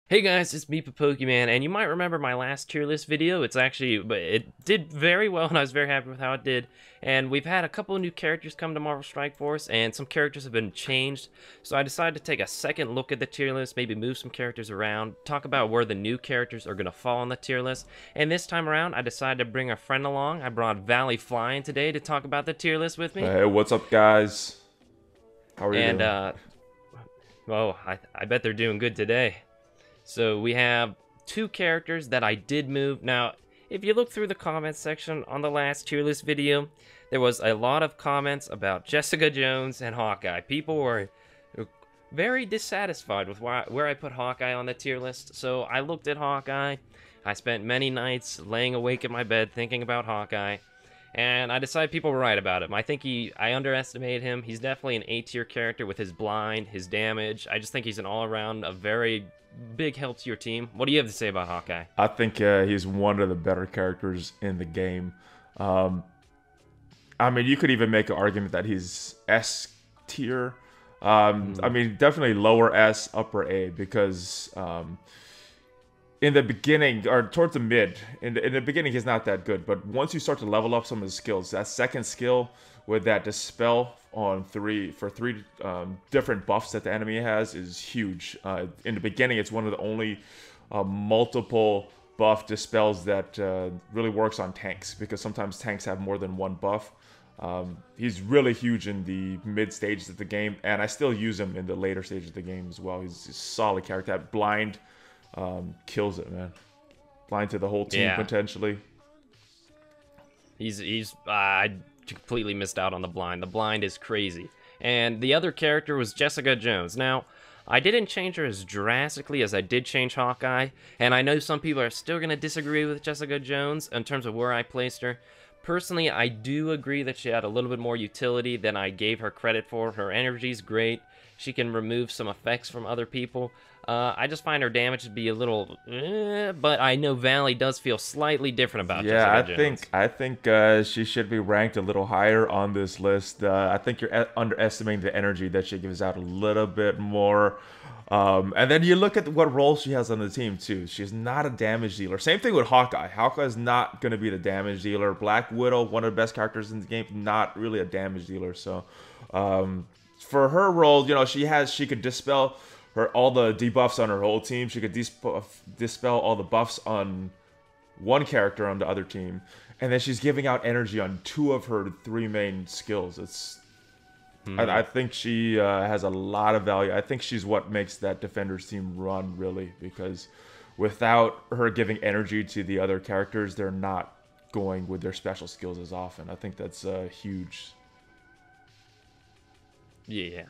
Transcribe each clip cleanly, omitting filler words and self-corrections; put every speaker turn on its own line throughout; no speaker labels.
Hey guys, it's me, PaPokeman, and you might remember my last tier list video. But it did very well, and I was very happy with how it did. And we've had a couple of new characters come to Marvel Strike Force, and some characters have been changed. So I decided to take a second look at the tier list, maybe move some characters around, talk about where the new characters are going to fall on the tier list. And this time around, I decided to bring a friend along. I brought ValleyFlyin today to talk about the tier list with me.
Hey, what's up, guys? How are you
And,
doing?
I bet they're doing good today. So we have two characters that I did move. Now, if you look through the comments section on the last tier list video, there was a lot of comments about Jessica Jones and Hawkeye. People were very dissatisfied with where I put Hawkeye on the tier list. So I looked at Hawkeye. I spent many nights laying awake in my bed thinking about Hawkeye. And I decided people were right about him. I underestimated him. He's definitely an A-tier character with his blind, his damage. I just think he's an all-around, a very big help to your team. What do you have to say about Hawkeye?
I think he's one of the better characters in the game. I mean, you could even make an argument that he's S tier. I mean, definitely lower S, upper A, because in the beginning, or towards the mid, in the beginning, he's not that good. But once you start to level up some of his skills, that second skill with that Dispel on three different buffs that the enemy has is huge. In the beginning, it's one of the only multiple buff Dispels that really works on tanks, because sometimes tanks have more than one buff. He's really huge in the mid stages of the game, and I still use him in the later stages of the game as well. He's a solid character. That blind kills it, man. Blind to the whole team, potentially.
I completely missed out on the blind. The blind is crazy. And the other character was Jessica Jones. Now, I didn't change her as drastically as I did change Hawkeye, and I know some people are still going to disagree with Jessica Jones in terms of where I placed her. Personally, I do agree that she had a little bit more utility than I gave her credit for. Her energy's great. She can remove some effects from other people. I just find her damage to be a little, but I know Valley does feel slightly different about Jessica Jones.
I think she should be ranked a little higher on this list. I think you're underestimating the energy that she gives out a little bit more. And then you look at what role she has on the team too. She's not a damage dealer. Same thing with Hawkeye. Hawkeye is not going to be the damage dealer. Black Widow, one of the best characters in the game, not really a damage dealer. So for her role, you know, she could dispel all the debuffs on her whole team. She could dispel all the buffs on one character on the other team, and then she's giving out energy on two of her three main skills. I think she has a lot of value. I think she's what makes that defender's team run, really, because without her giving energy to the other characters, they're not going with their special skills as often. I think that's huge.
Yeah.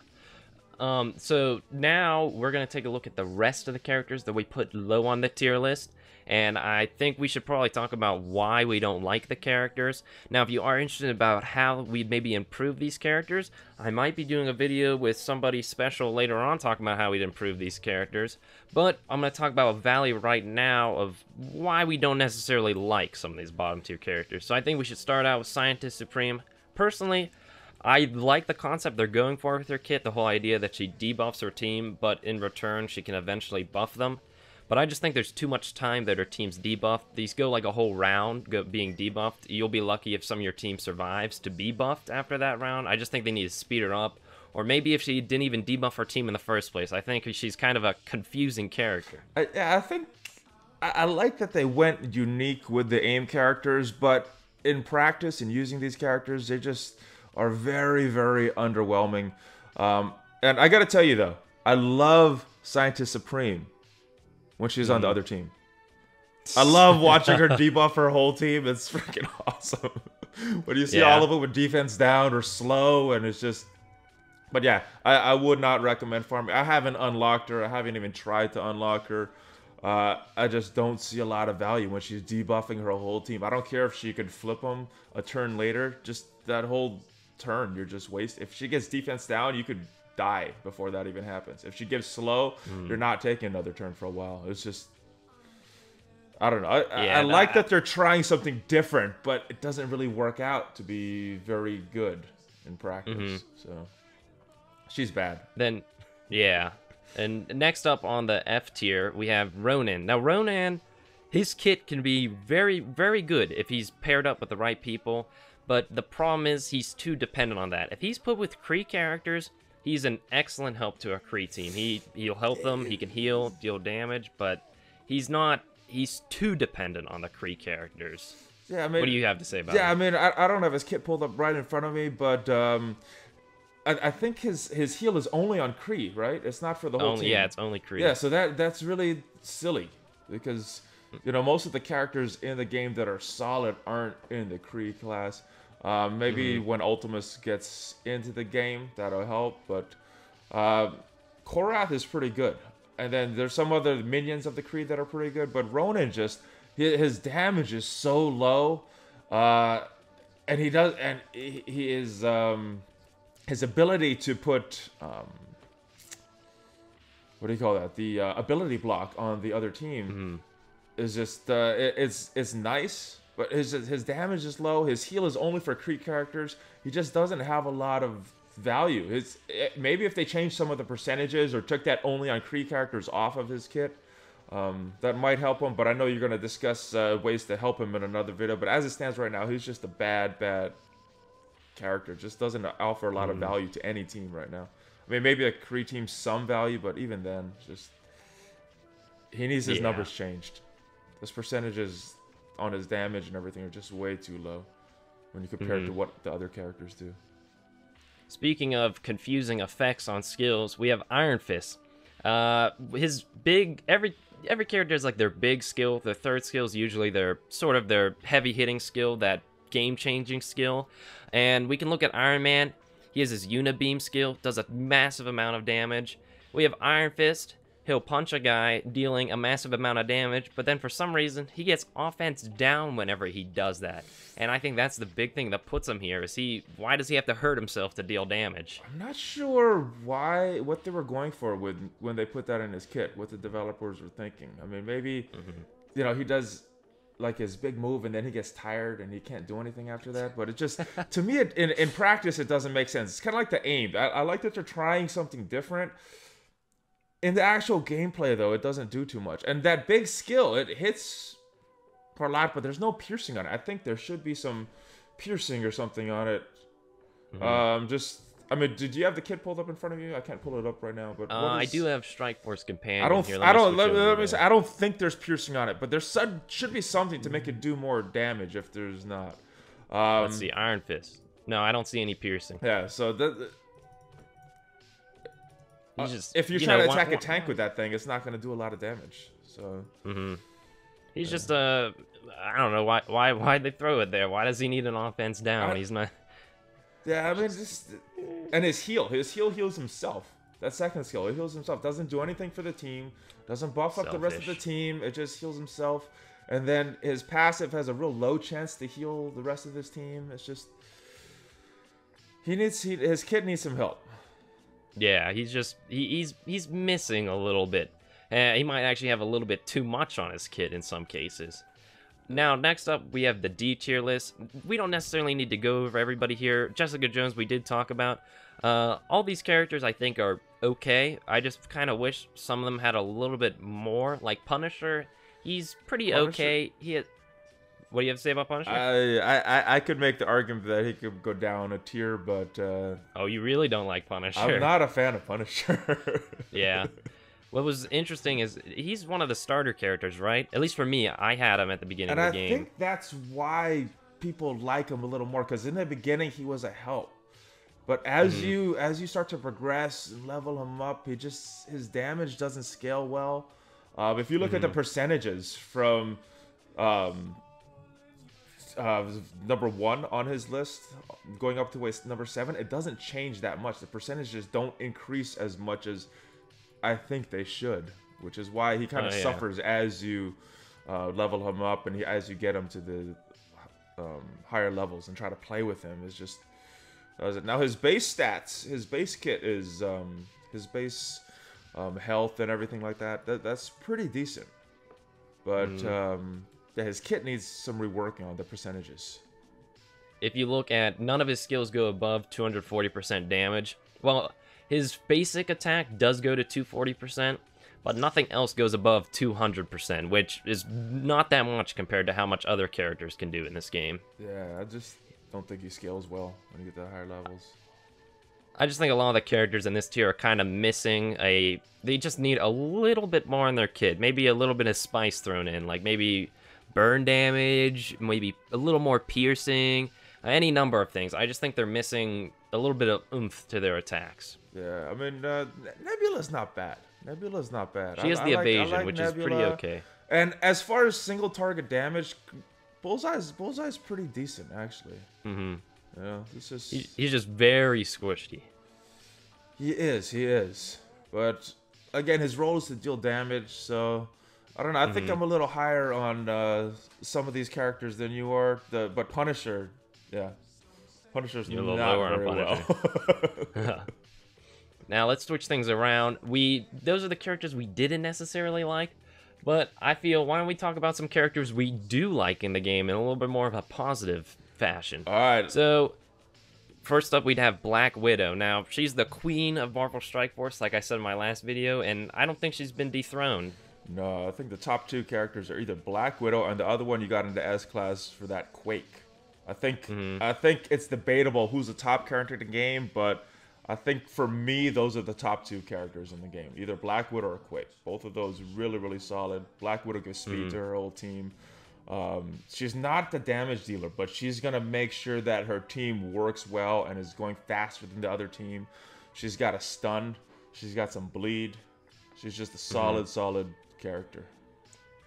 So now we're going to take a look at the rest of the characters that we put low on the tier list. And I think we should probably talk about why we don't like the characters. Now, if you are interested about how we'd maybe improve these characters, I might be doing a video with somebody special later on talking about how we'd improve these characters. But I'm going to talk about Valley right now of why we don't necessarily like some of these bottom tier characters. So I think we should start out with Scientist Supreme. Personally, I like the concept they're going for with her kit, the whole idea that she debuffs her team, but in return she can eventually buff them. But I just think there's too much time that her team's debuffed. These go like a whole round being debuffed. You'll be lucky if some of your team survives to be buffed after that round. I just think they need to speed her up. Or maybe if she didn't even debuff her team in the first place. I think she's kind of a confusing character.
I think I like that they went unique with the AIM characters, but in practice, in using these characters, they just are very, very underwhelming. And I gotta tell you though, I love Scientist Supreme when she's on the other team. I love watching her debuff her whole team. It's freaking awesome. When you see all of them with defense down or slow, and it's just... But yeah, I would not recommend farming. I haven't unlocked her. I haven't even tried to unlock her. I just don't see a lot of value when she's debuffing her whole team. I don't care if she could flip them a turn later. Just that whole turn, you're just wasting. If she gets defense down, you could die before that even happens. If she gives slow, you're not taking another turn for a while. It's just, I don't know. I like that they're trying something different, but it doesn't really work out to be very good in practice. So she's bad.
Then, yeah. And next up on the F tier, we have Ronan. Now, Ronan, his kit can be very, very good if he's paired up with the right people, but the problem is he's too dependent on that. If he's put with Kree characters, he's an excellent help to a Kree team. He'll help them, he can heal, deal damage, but he's too dependent on the Kree characters.
Yeah, I mean,
what do you have to say about
I
him?
mean, I don't have his kit pulled up right in front of me, but I think his heal is only on Kree, right? It's not for the whole team.
Yeah, it's only Kree.
Yeah, so that's really silly because most of the characters in the game that are solid aren't in the Kree class. Maybe when Ultimus gets into the game, that'll help. But Korath is pretty good, and then there's some other minions of the Kree that are pretty good. But Ronan his damage is so low, and he is his ability to put what do you call that? The ability block on the other team is just it's nice, but his damage is low. His heal is only for Kree characters. He just doesn't have a lot of value. Maybe if they changed some of the percentages or took that only on Kree characters off of his kit, that might help him. But I know you're going to discuss ways to help him in another video. But as it stands right now, he's just a bad character. Just doesn't offer a lot of value to any team right now. I mean, maybe a Kree team some value, but even then, just he needs his numbers changed. Those percentages on his damage and everything are just way too low when you compare it to what the other characters do.
Speaking of confusing effects on skills, we have Iron Fist. His every character has like their big skill. Their third skill is usually their heavy hitting skill, that game changing skill. And we can look at Iron Man. He has his Unibeam skill, does a massive amount of damage. We have Iron Fist. He'll punch a guy, dealing a massive amount of damage, but then for some reason, he gets offense down whenever he does that. And I think that's the big thing that puts him here, why does he have to hurt himself to deal damage?
I'm not sure what they were going for when they put that in his kit, what the developers were thinking. I mean, maybe, he does like his big move and then he gets tired and he can't do anything after that. But it just, to me, in practice, it doesn't make sense. It's kind of like the aim. I like that they're trying something different. In the actual gameplay, though, it doesn't do too much. And that big skill, it hits for a lot, but there's no piercing on it. I think there should be some piercing or something on it. I mean, did you have the kit pulled up in front of you? I can't pull it up right now, but
I do have Strike Force Companion.
Let me say, I don't think there's piercing on it, but there should be something to make it do more damage if there's not.
Let's see, Iron Fist. No, I don't see any piercing.
Yeah, so if you're trying to attack a tank with that thing, it's not going to do a lot of damage. So
he's just I don't know why they throw it there. Why does he need an offense down? He's not.
Yeah, I mean, and his heal heals himself. That second skill, it heals himself. Doesn't do anything for the team. Doesn't buff up the rest of the team. It just heals himself. And then his passive has a real low chance to heal the rest of his team. It's just his kid needs some help.
Yeah, he's missing a little bit. He might actually have a little bit too much on his kit in some cases. Now, next up, we have the D tier list. We don't necessarily need to go over everybody here. Jessica Jones, we did talk about. All these characters, I think, are okay. I just kind of wish some of them had a little bit more. Like Punisher, he's pretty okay. What do you have to say about Punisher?
I could make the argument that he could go down a tier, but...
oh, you really don't like Punisher?
I'm not a fan of Punisher.
Yeah. What was interesting is he's one of the starter characters, right? At least for me, I had him at the beginning of the game.
And I think that's why people like him a little more, because in the beginning he was a help. But as you start to progress and level him up, his damage doesn't scale well. If you look at the percentages from number 1 on his list, going up to number 7, it doesn't change that much. The percentages don't increase as much as I think they should, which is why he kind of suffers as you level him up and as you get him to the higher levels and try to play with him. Is just now his base stats, his base kit is his base health and everything like that. That's pretty decent, but his kit needs some reworking on the percentages.
If you look at, none of his skills go above 240% damage. Well, His basic attack does go to 240%, but nothing else goes above 200%, which is not that much compared to how much other characters can do in this game.
Yeah, I just don't think he scales well when you get to higher levels.
I just think a lot of the characters in this tier are kind of missing a... They just need a little bit more in their kit. Maybe a little bit of spice thrown in, like maybe burn damage, maybe a little more piercing, any number of things. I just think they're missing a little bit of oomph to their attacks.
Yeah, I mean, Nebula's not bad. Nebula's not bad.
She has the evasion,
like
which
Nebula.
is pretty okay.
And as far as single target damage, Bullseye's pretty decent, actually.
Mm-hmm.
Yeah, this is...
He's just very squishy.
He is. But, again, his role is to deal damage, so... I don't know, I think I'm a little higher on some of these characters than you are. But Punisher, yeah. Punisher's
You're a little
not
lower
very
on Punisher.
well.
Now, let's switch things around. Those are the characters we didn't necessarily like, but I feel, why don't we talk about some characters we do like in the game in a little bit more of a positive fashion.
Alright.
So, first up, we'd have Black Widow. Now, she's the queen of Marvel Strike Force, like I said in my last video, and I don't think she's been dethroned.
No, I think the top two characters are either Black Widow and the other one you got into S-Class for that Quake. I think it's debatable who's the top character in the game, but I think for me, those are the top two characters in the game. Either Black Widow or Quake. Both of those really, really solid. Black Widow gives speed to her whole team. She's not the damage dealer, but she's going to make sure that her team works well and is going faster than the other team. She's got a stun. She's got some bleed. She's just a solid character.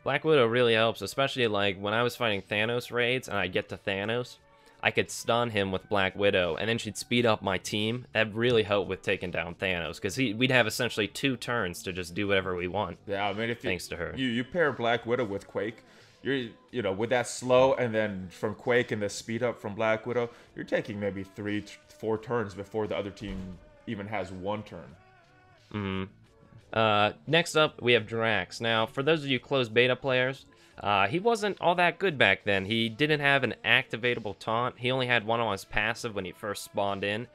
Black Widow really helps, especially like when I was fighting Thanos raids and I get to Thanos, I could stun him with Black Widow, and then she'd speed up my team. That really helped with taking down Thanos, because we'd have essentially 2 turns to just do whatever we want.
Yeah, I mean,
thanks to her.
You pair Black Widow with Quake, you know, with that slow, and then from Quake and the speed up from Black Widow, you're taking maybe 3-4 turns before the other team even has 1 turn.
Next up, we have Drax. Now, for those of you closed beta players, he wasn't all that good back then. He didn't have an activatable taunt. He only had one on his passive when he first spawned in.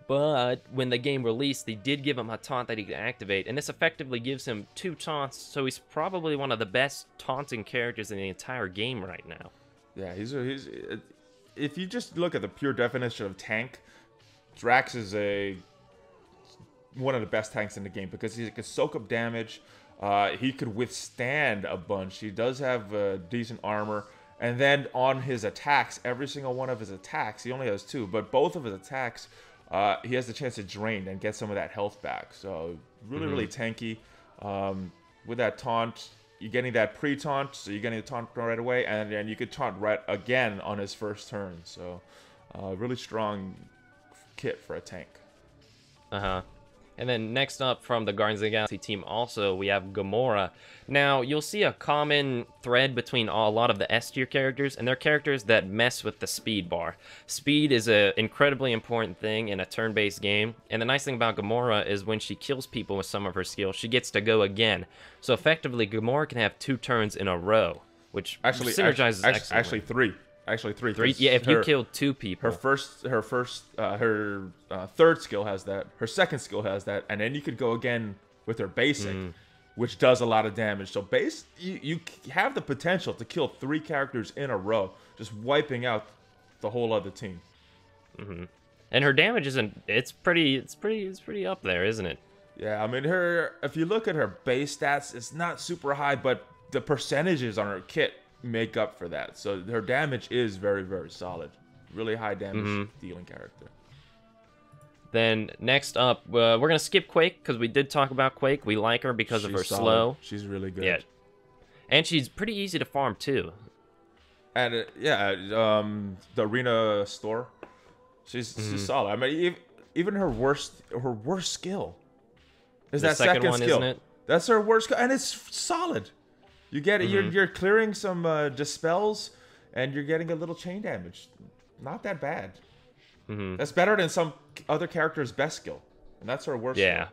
But when the game released, they did give him a taunt that he could activate, and this effectively gives him 2 taunts, so he's probably one of the best taunting characters in the entire game right now.
Yeah, if you just look at the pure definition of tank, Drax is one of the best tanks in the game because he can soak up damage. He could withstand a bunch. He does have decent armor. And then on his attacks, every single one of his attacks, he only has 2, but both of his attacks, he has the chance to drain and get some of that health back. So really tanky. With that taunt, you're getting that pre-taunt, so you're getting the taunt right away, and then you could taunt right again on his first turn. So really strong kit for a tank.
And then next up from the Guardians of the Galaxy team also, we have Gamora. Now, you'll see a common thread between a lot of the S-tier characters, and they're characters that mess with the speed bar. Speed is an incredibly important thing in a turn-based game, and the nice thing about Gamora is when she kills people with some of her skills, she gets to go again. So effectively, Gamora can have 2 turns in a row, which synergizes excellently.
Actually, 3. Actually, 3.
3? Yeah, if you killed 2 people.
Her third skill has that. Her second skill has that, and then you could go again with her basic, which does a lot of damage. So you have the potential to kill 3 characters in a row, just wiping out the whole other team.
And her damage isn't. It's pretty up there, isn't it?
Yeah, I mean if you look at her base stats, it's not super high, but the percentages on her kit make up for that. So her damage is very, very solid. Really high damage dealing character.
Then next up, we're going to skip Quake because we did talk about Quake. We like her because of her slow.
She's really good.
Yeah. And she's pretty easy to farm too.
And the arena store, she's solid. I mean, even her worst skill is that second one, skill.
Isn't it?
That's her worst skill, and it's solid. You get it. You're clearing some dispels, and you're getting a little chain damage. Not that bad. That's better than some other character's best skill, and that's her worst.
Yeah.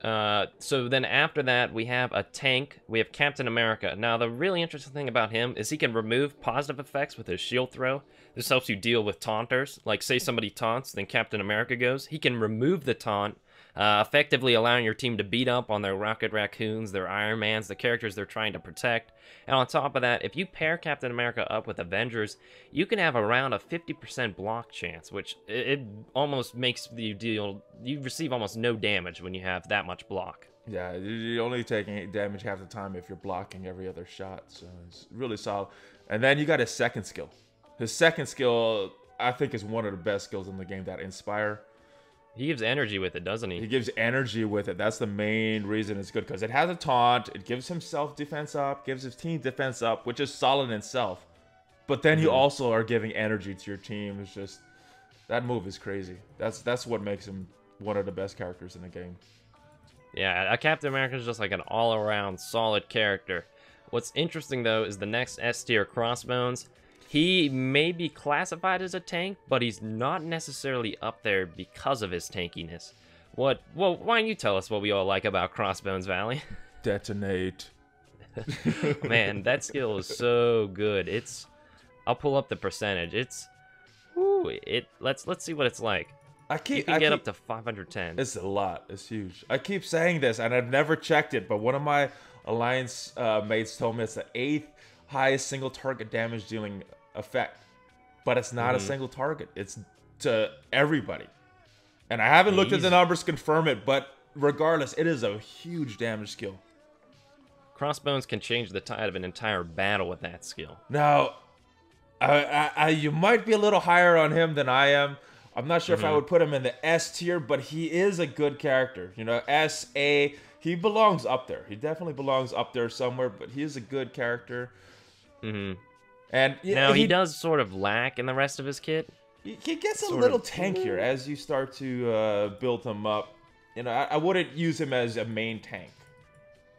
So then after that, we have a tank. We have Captain America. Now, the really interesting thing about him is he can remove positive effects with his shield throw. This helps you deal with taunters. Like, say somebody taunts, then Captain America goes. He can remove the taunt, effectively allowing your team to beat up on their Rocket Raccoons, their Iron Mans, the characters they're trying to protect. And on top of that, if you pair Captain America up with Avengers, you can have around a 50% block chance, which it almost makes you receive almost no damage when you have that much block.
Yeah, you're only taking damage half the time if you're blocking every other shot, so it's really solid. And then you got his second skill. His second skill, I think, is one of the best skills in the game, that Inspire.
He gives energy with it, doesn't he?
He gives energy with it. That's the main reason it's good, because it has a taunt. It gives himself defense up, gives his team defense up, which is solid in itself. But then you also are giving energy to your team. It's just, that move is crazy. That's what makes him one of the best characters in the game.
Yeah, Captain America is just like an all-around solid character. What's interesting, though, is the next S-tier, Crossbones. He may be classified as a tank, but he's not necessarily up there because of his tankiness. Well, why don't you tell us what we all like about Crossbones, Valley?
Detonate.
Man, that skill is so good. I'll pull up the percentage. Let's see what it's like. You can get up to 510.
It's a lot. It's huge. I keep saying this, and I've never checked it, but one of my alliance mates told me it's the 8th highest single target damage dealing effect, but it's not a single target. It's to everybody, and I haven't looked at the numbers to confirm it, but regardless, it is a huge damage skill.
Crossbones can change the tide of an entire battle with that skill.
Now, you might be a little higher on him than I am. I'm not sure if I would put him in the S tier, but he is a good character. You know, S, A, he belongs up there. He definitely belongs up there somewhere, but he is a good character. And
now he does sort of lack in the rest of his kit.
He gets a little tankier as you start to build him up. You know, I wouldn't use him as a main tank,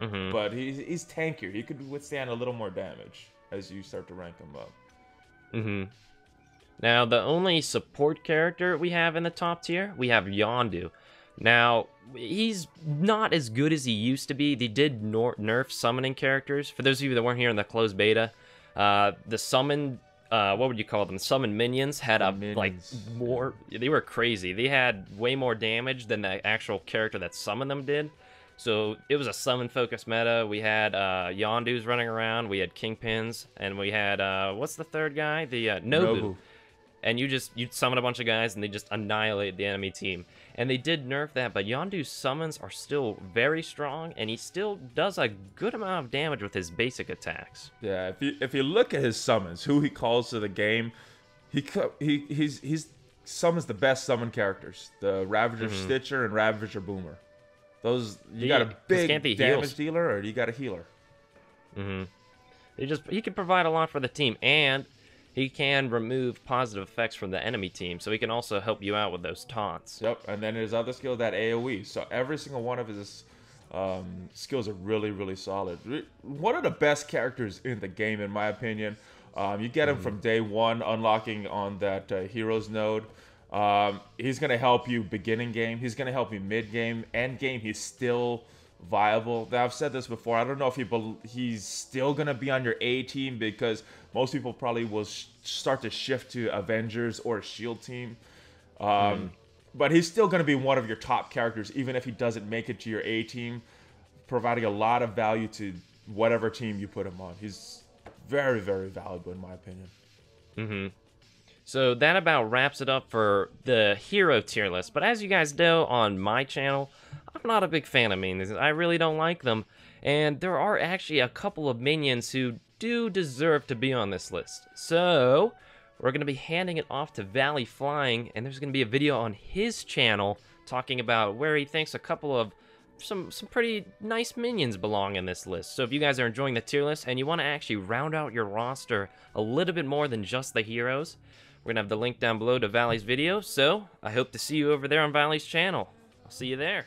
but he's tankier. He could withstand a little more damage as you start to rank him up.
Now, the only support character we have in the top tier, we have Yondu. Now, he's not as good as he used to be. They did nerf summoning characters. For those of you that weren't here in the closed beta, the summon, what would you call them? Summon minions had they were crazy. They had way more damage than the actual character that summoned them did. So it was a summon-focused meta. We had Yondus running around. We had Kingpins, and we had what's the third guy? The Nobu. And you'd summon a bunch of guys, and they just annihilate the enemy team. And they did nerf that, but Yondu's summons are still very strong, and he still does a good amount of damage with his basic attacks. Yeah,
if you look at his summons, who he calls to the game, he's summons the best summon characters: the Ravager Stitcher and Ravager Boomer. Those you got a big damage dealer, or you got a healer.
He can provide a lot for the team, and he can remove positive effects from the enemy team, so he can also help you out with those taunts.
Yep, and then his other skill, that AoE. So every single one of his skills are really, really solid. One of the best characters in the game, in my opinion. You get him from day one, unlocking on that Heroes node. He's going to help you beginning game. He's going to help you mid-game. End game, he's still viable. Now, I've said this before. I don't know if he's still going to be on your A team, because most people probably will start to shift to Avengers or a Shield team. But he's still going to be one of your top characters, even if he doesn't make it to your A team, providing a lot of value to whatever team you put him on. He's very, very valuable, in my opinion.
So that about wraps it up for the hero tier list. But as you guys know, on my channel, I'm not a big fan of minions. I really don't like them. And there are actually a couple of minions who do deserve to be on this list. So we're going to be handing it off to ValleyFlyin, and there's going to be a video on his channel talking about where he thinks a couple of some pretty nice minions belong in this list. So if you guys are enjoying the tier list and you want to actually round out your roster a little bit more than just the heroes, we're going to have the link down below to Valley's video. So I hope to see you over there on Valley's channel. I'll see you there.